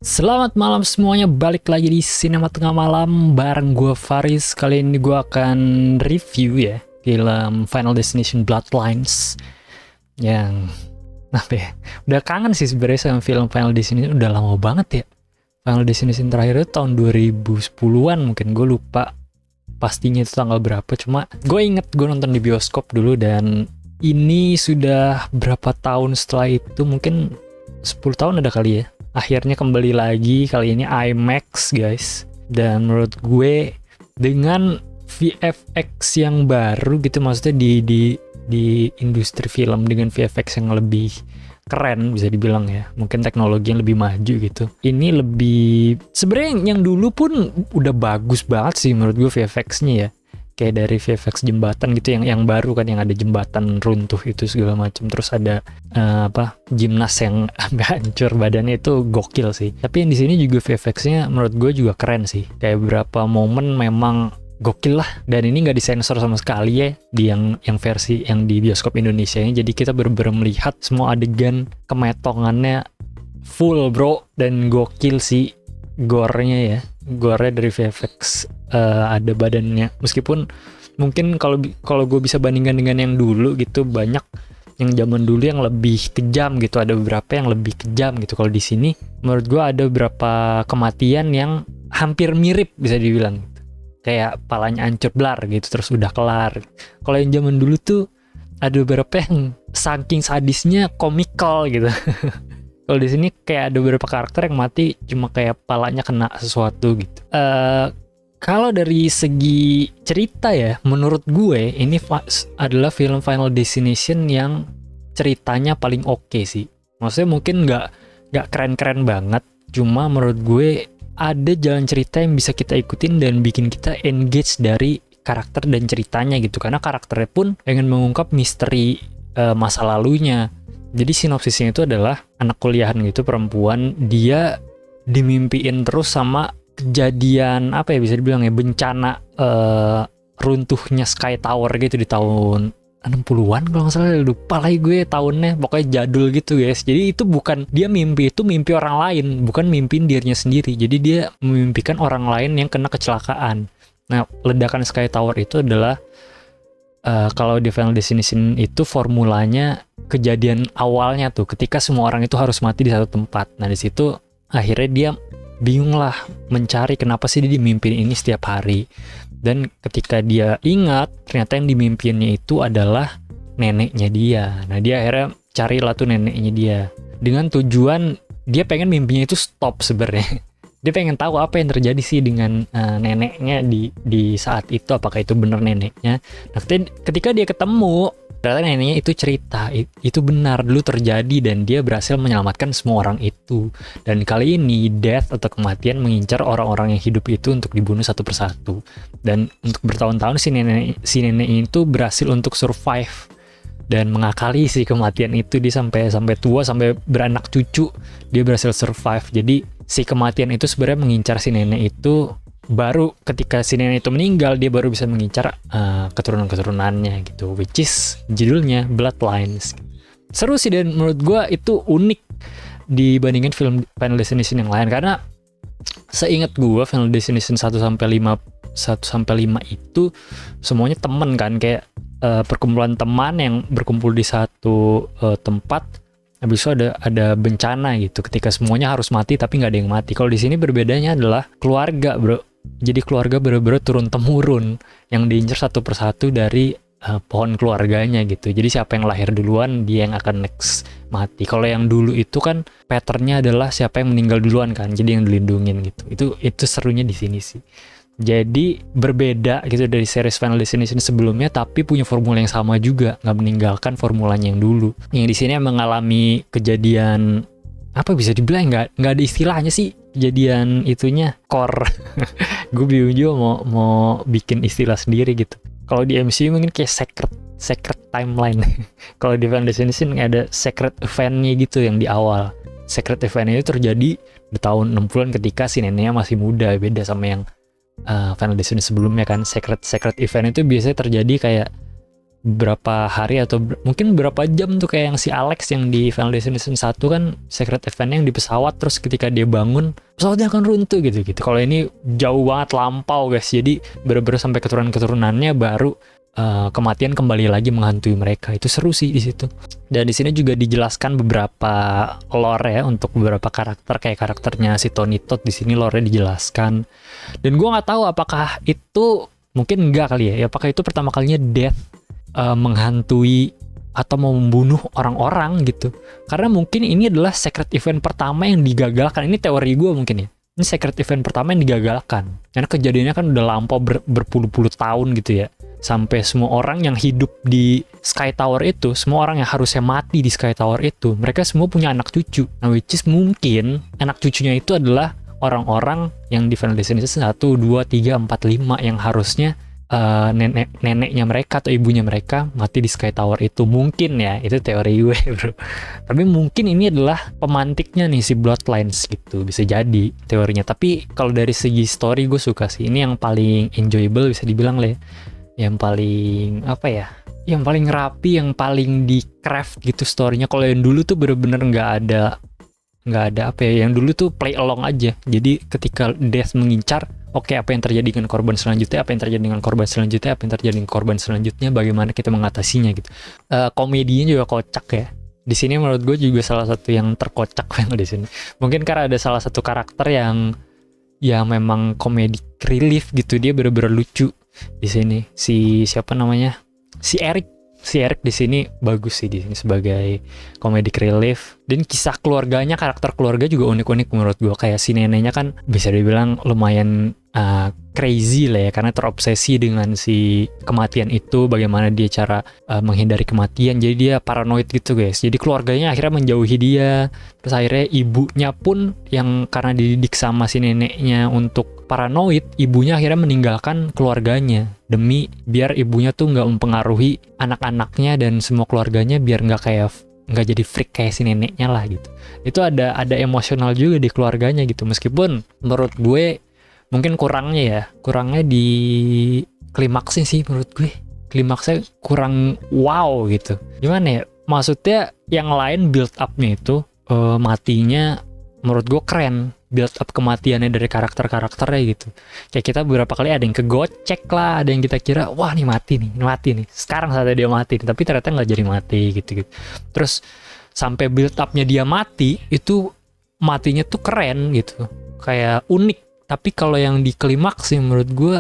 Selamat malam semuanya, balik lagi di Sinema Tengah Malam bareng gue Faris. Kali ini gue akan review ya film Final Destination Bloodlines yang apa ya, udah kangen sih sebenarnya sama film Final Destination, udah lama banget ya. Final Destination terakhir itu tahun 2010-an mungkin, gue lupa pastinya itu tanggal berapa, cuma gue inget gue nonton di bioskop dulu. Dan ini sudah berapa tahun setelah itu, mungkin 10 tahun ada kali ya. Akhirnya kembali lagi, kali ini IMAX guys. Dan menurut gue dengan VFX yang baru gitu, maksudnya di industri film dengan VFX yang lebih keren bisa dibilang ya, mungkin teknologi yang lebih maju gitu. Ini lebih, sebenarnya yang dulu pun udah bagus banget sih menurut gue VFX-nya ya. Kayak dari VFX jembatan gitu, yang baru kan, yang ada jembatan runtuh itu segala macam, terus ada gimnas yang agak hancur badannya, itu gokil sih. Tapi yang di sini juga VFX-nya menurut gue juga keren sih. Kayak beberapa momen memang gokil lah, dan ini nggak disensor sama sekali ya di yang versi yang di bioskop Indonesia ini. Jadi kita bener-bener melihat semua adegan kemetongannya full bro, dan gokil sih gore-nya ya. Gore dari VFX, ada badannya, meskipun mungkin kalau gue bisa bandingkan dengan yang dulu gitu, banyak yang zaman dulu yang lebih kejam gitu, ada beberapa yang lebih kejam gitu. Kalau di sini menurut gue ada beberapa kematian yang hampir mirip bisa dibilang gitu. Kayak palanya hancur blar gitu terus udah kelar. Kalau yang zaman dulu tuh ada beberapa yang saking sadisnya komikal gitu. Kalau di sini kayak ada beberapa karakter yang mati cuma kayak palanya kena sesuatu gitu. Kalau dari segi cerita ya, menurut gue ini adalah film Final Destination yang ceritanya paling oke sih. Maksudnya mungkin nggak keren-keren banget, cuma menurut gue ada jalan cerita yang bisa kita ikutin dan bikin kita engage dari karakter dan ceritanya gitu. Karena karakternya pun pengen mengungkap misteri masa lalunya. Jadi sinopsisnya itu adalah anak kuliahan gitu, perempuan, dia dimimpiin terus sama kejadian apa ya bisa dibilang ya, bencana runtuhnya Sky Tower gitu di tahun 60-an kalau nggak salah, lupa lah gue tahunnya, pokoknya jadul gitu guys. Jadi itu bukan dia mimpi, itu mimpi orang lain, bukan mimpiin dirinya sendiri. Jadi dia memimpikan orang lain yang kena kecelakaan. Nah, ledakan Sky Tower itu adalah kalau di Final Destination itu formulanya kejadian awalnya tuh ketika semua orang itu harus mati di satu tempat. Nah, di situ akhirnya dia bingung lah mencari kenapa sih dia dimimpin ini setiap hari. Dan ketika dia ingat ternyata yang dimimpiinnya itu adalah neneknya dia. Nah, dia akhirnya carilah tuh neneknya dia dengan tujuan dia pengen mimpinya itu stop sebenarnya. Dia pengen tahu apa yang terjadi sih dengan neneknya di saat itu, apakah itu benar neneknya. Nah, ketika dia ketemu, ternyata neneknya itu cerita, itu benar dulu terjadi dan dia berhasil menyelamatkan semua orang itu. Dan kali ini death atau kematian mengincar orang-orang yang hidup itu untuk dibunuh satu persatu. Dan untuk bertahun-tahun si nenek itu berhasil untuk survive dan mengakali si kematian itu. Dia sampai tua, sampai beranak cucu, dia berhasil survive. Jadi si kematian itu sebenarnya mengincar si nenek itu, baru ketika si nenek itu meninggal dia baru bisa mengincar keturunan-keturunannya gitu, which is judulnya Bloodlines. Seru sih, dan menurut gue itu unik dibandingin film Final Destination yang lain, karena seingat gue Final Destination 1-5 itu semuanya temen kan, kayak perkumpulan teman yang berkumpul di satu tempat. Habis itu ada bencana gitu, ketika semuanya harus mati tapi nggak ada yang mati. Kalau di sini berbedanya adalah keluarga bro. Jadi keluarga bener-bener turun temurun yang diincar satu persatu dari pohon keluarganya gitu. Jadi siapa yang lahir duluan dia yang akan next mati. Kalau yang dulu itu kan patternnya adalah siapa yang meninggal duluan kan, jadi yang dilindungin gitu. Itu serunya di sini sih. Jadi berbeda gitu dari series Final Destination sebelumnya, tapi punya formula yang sama juga, nggak meninggalkan formulanya yang dulu. Yang di sini mengalami kejadian apa bisa dibilang, nggak ada istilahnya sih, kejadian itunya core. Gue bingung juga mau bikin istilah sendiri gitu. Kalau di MCU mungkin kayak secret timeline. Kalau di Final Destination ada secret event-nya gitu yang di awal. Secret event-nya itu terjadi di tahun 60-an ketika si neneknya masih muda, beda sama yang Final Destination sebelumnya kan. Secret event itu biasanya terjadi kayak berapa hari atau mungkin berapa jam tuh, kayak yang si Alex yang di Final Destination 1 kan secret eventnya yang di pesawat, terus ketika dia bangun pesawatnya akan runtuh gitu. Kalau ini jauh banget, lampau guys, jadi bener-bener sampai keturunan-keturunannya baru kematian kembali lagi menghantui mereka. Itu seru sih di situ. Dan di sini juga dijelaskan beberapa lore ya untuk beberapa karakter, kayak karakternya si Tony Todd di sini lore dijelaskan. Dan gue nggak tahu apakah itu, mungkin enggak kali ya, apakah itu pertama kalinya Death menghantui atau mau membunuh orang-orang gitu. Karena mungkin ini adalah secret event pertama yang digagalkan. Ini teori gue mungkin ya. Ini secret event pertama yang digagalkan. Karena kejadiannya kan udah lampau berpuluh-puluh tahun gitu ya. Sampai semua orang yang hidup di Sky Tower itu, semua orang yang harusnya mati di Sky Tower itu, mereka semua punya anak cucu. Nah, which is mungkin anak cucunya itu adalah orang-orang yang di Final Destination 1, 2, 3, 4, 5 yang harusnya neneknya mereka atau ibunya mereka mati di Sky Tower itu. Mungkin ya, itu teori gue bro. Tapi mungkin ini adalah pemantiknya nih si Bloodlines gitu, bisa jadi teorinya. Tapi kalau dari segi story gue suka sih, ini yang paling enjoyable bisa dibilang lah ya. Yang paling apa ya, yang paling rapi, yang paling di craft gitu storynya. Kalau yang dulu tuh bener-bener nggak ada apa ya, yang dulu tuh play along aja. Jadi ketika Death mengincar, oke, apa yang terjadi dengan korban selanjutnya, apa yang terjadi dengan korban selanjutnya, apa yang terjadi dengan korban selanjutnya, bagaimana kita mengatasinya gitu. Komedinya juga kocak ya. Di sini menurut gue juga salah satu yang terkocak yang di sini. Mungkin karena ada salah satu karakter yang memang komedi relief gitu, dia bener-bener lucu di sini. Si siapa namanya? Si Eric di sini bagus sih di sini sebagai comedic relief. Dan kisah keluarganya, karakter keluarga juga unik-unik menurut gue. Kayak si neneknya kan bisa dibilang lumayan crazy lah ya, karena terobsesi dengan si kematian itu, bagaimana dia cara menghindari kematian. Jadi dia paranoid gitu guys. Jadi keluarganya akhirnya menjauhi dia. Terus akhirnya ibunya pun yang karena dididik sama si neneknya untuk paranoid, ibunya akhirnya meninggalkan keluarganya demi biar ibunya tuh nggak mempengaruhi anak-anaknya dan semua keluarganya, biar nggak jadi freak kayak si neneknya lah gitu. Itu ada emosional juga di keluarganya gitu, meskipun menurut gue mungkin kurangnya di klimaksnya sih. Menurut gue klimaksnya kurang wow gitu. Gimana ya, maksudnya yang lain build up-nya itu matinya menurut gue keren, build up kematiannya dari karakter-karakternya gitu. Kayak kita beberapa kali ada yang kegocek lah, ada yang kita kira wah nih mati nih sekarang saatnya dia mati nih, tapi ternyata nggak jadi mati gitu. Terus sampai build up-nya dia mati itu, matinya tuh keren gitu, kayak unik. Tapi kalau yang di klimaks sih menurut gue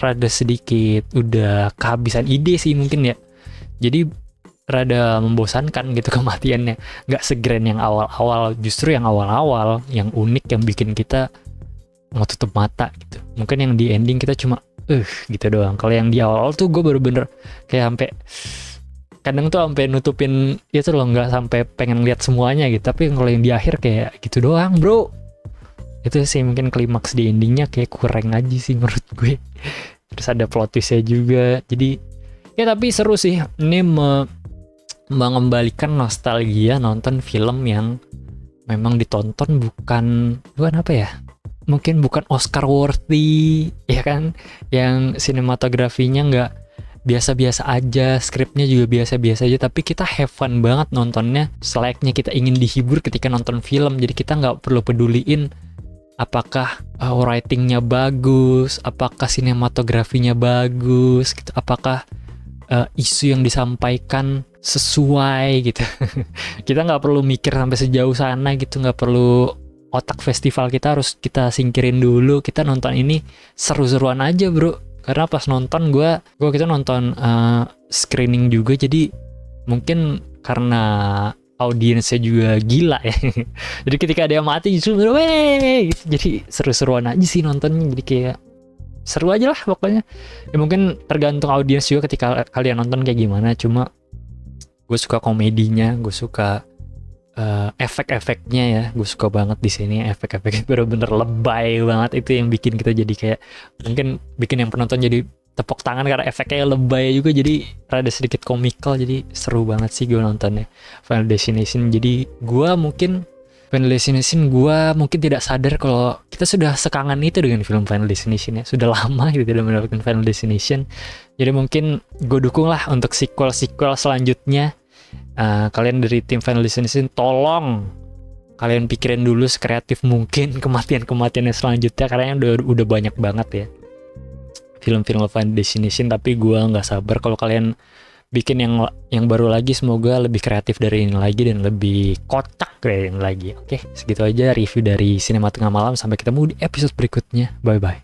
rada sedikit udah kehabisan ide sih mungkin ya. Jadi rada membosankan gitu kematiannya. Nggak segeren yang awal-awal, justru yang awal-awal yang unik, yang bikin kita mau tutup mata gitu. Mungkin yang di ending kita cuma gitu doang. Kalau yang di awal tuh gue bener-bener kayak sampai kadang tuh sampai nutupin itu loh, nggak sampai pengen lihat semuanya gitu. Tapi kalau yang di akhir kayak gitu doang bro. Itu sih mungkin klimaks di endingnya kayak kurang aja sih menurut gue. Terus ada plot twistnya juga. Jadi ya tapi seru sih. Ini mengembalikan nostalgia nonton film yang memang ditonton bukan apa ya, mungkin bukan Oscar worthy ya kan, yang sinematografinya nggak biasa-biasa aja, skripnya juga biasa-biasa aja, tapi kita have fun banget nontonnya selayaknya kita ingin dihibur ketika nonton film. Jadi kita nggak perlu peduliin apakah writingnya bagus, apakah sinematografinya bagus gitu, apakah isu yang disampaikan sesuai gitu. Kita nggak perlu mikir sampai sejauh sana gitu, nggak perlu otak festival kita harus kita singkirin dulu. Kita nonton ini seru-seruan aja bro. Karena pas nonton kita nonton screening juga, jadi mungkin karena audiensnya juga gila ya. Jadi ketika ada yang mati justru gitu. Jadi seru-seruan aja sih nontonnya. Jadi kayak seru aja lah pokoknya. Ya mungkin tergantung audiens juga ketika kalian nonton kayak gimana. Cuma gue suka komedinya, gue suka efek-efeknya ya. Gue suka banget di sini efek-efeknya bener-bener lebay banget. Itu yang bikin kita jadi kayak, mungkin bikin yang penonton jadi tepuk tangan karena efeknya lebay juga, jadi rada sedikit komikal. Jadi seru banget sih gue nontonnya Final Destination. Jadi gue mungkin Final Destination, gue mungkin tidak sadar kalau kita sudah sekangen itu dengan film Final Destination ya. Sudah lama gitu tidak mendapatkan Final Destination. Jadi mungkin gue dukung lah untuk sequel-sequel selanjutnya. Kalian dari tim Final Destination, tolong kalian pikirin dulu sekreatif mungkin kematian-kematiannya selanjutnya, karena udah banyak banget ya film-film Final Destination. Tapi gue nggak sabar kalau kalian bikin yang baru lagi. Semoga lebih kreatif dari ini lagi dan lebih kocak dari ini lagi. Oke, segitu aja review dari Sinema Tengah Malam. Sampai ketemu di episode berikutnya. Bye bye.